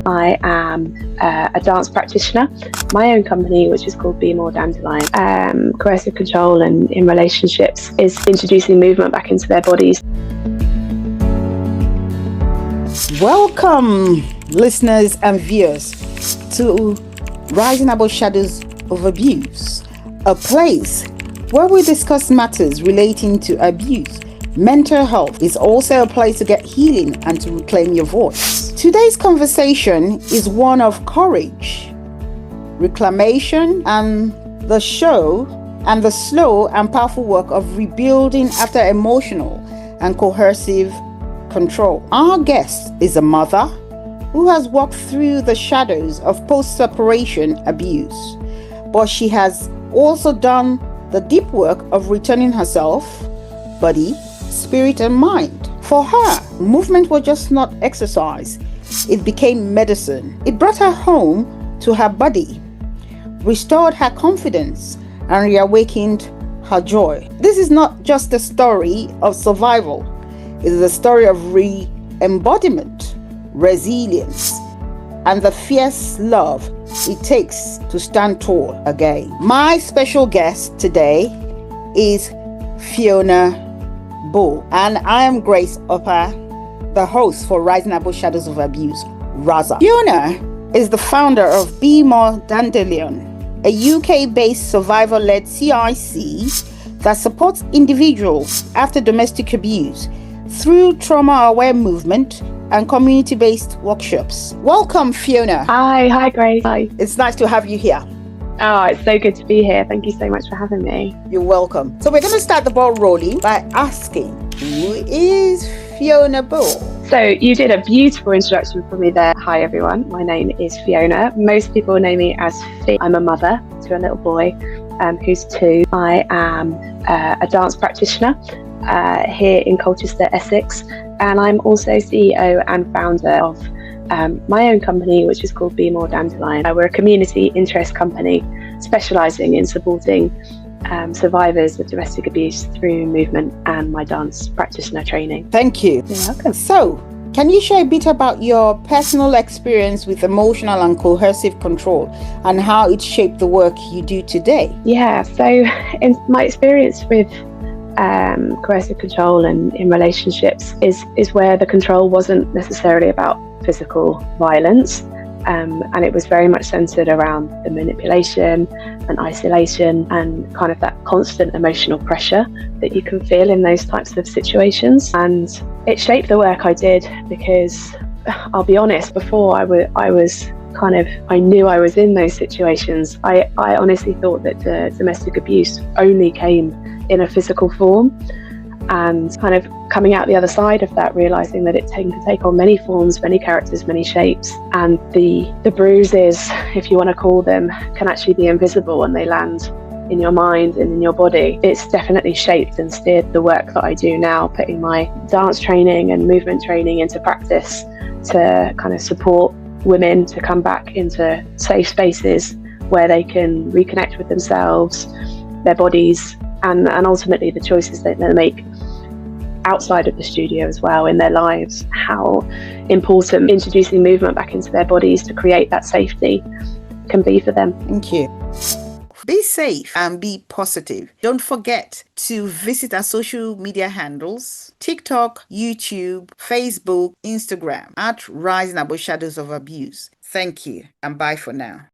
I am a dance practitioner. My own company, which is called Be More Dandelion, coercive control and in relationships is introducing movement back into their bodies. Welcome, listeners and viewers, to Rising Above Shadows of Abuse, a place where we discuss matters relating to abuse. Mental health is also a place to get healing and to reclaim your voice. Today's conversation is one of courage, reclamation, and the slow and powerful work of rebuilding after emotional and coercive control. Our guest is a mother who has walked through the shadows of post-separation abuse, but she has also done the deep work of returning herself, body, spirit, and mind. For her, movement was just not exercise, it became medicine. It brought her home to her body, restored her confidence, and reawakened her joy. This is not just a story of survival, it is a story of re-embodiment, resilience, and the fierce love it takes to stand tall again. My special guest today is Fiona Bool, and I am Grace Ovba, the host for Rising Above Shadows of Abuse, RASA. Fiona is the founder of Be More Dandelion, a UK-based survivor-led CIC that supports individuals after domestic abuse through trauma-aware movement and community-based workshops. Welcome, Fiona. Hi Grace. Hi. It's nice to have you here. Oh, it's so good to be here. Thank you so much for having me. You're welcome. So we're going to start the ball rolling by asking, who is Fiona Bool? So you did a beautiful introduction for me there. Hi everyone, my name is Fiona. Most people know me as Fi. I'm a mother to a little boy who's 2. I am a dance practitioner here in Colchester, Essex, and I'm also CEO and founder of my own company, which is called Be More Dandelion. We're a community interest company specialising in supporting survivors of domestic abuse through movement and my dance practitioner training. Thank you. You're welcome. So, can you share a bit about your personal experience with emotional and coercive control and how it shaped the work you do today? Yeah, so in my experience with coercive control and in relationships is where the control wasn't necessarily about physical violence, and it was very much centered around the manipulation and isolation and kind of that constant emotional pressure that you can feel in those types of situations. And it shaped the work I did because, I'll be honest, before I knew I was in those situations, I honestly thought that domestic abuse only came in a physical form, and kind of coming out the other side of that, realizing that it can take on many forms, many characters, many shapes, and the bruises, if you want to call them, can actually be invisible and they land in your mind and in your body. It's definitely shaped and steered the work that I do now, putting my dance training and movement training into practice to kind of support women to come back into safe spaces where they can reconnect with themselves, their bodies, and ultimately the choices that they make outside of the studio as well in their lives. How important introducing movement back into their bodies to create that safety can be for them. Thank you. Be safe and be positive. Don't forget to visit our social media handles: TikTok, YouTube, Facebook, Instagram at Rising Above Shadows of Abuse. Thank you and bye for now.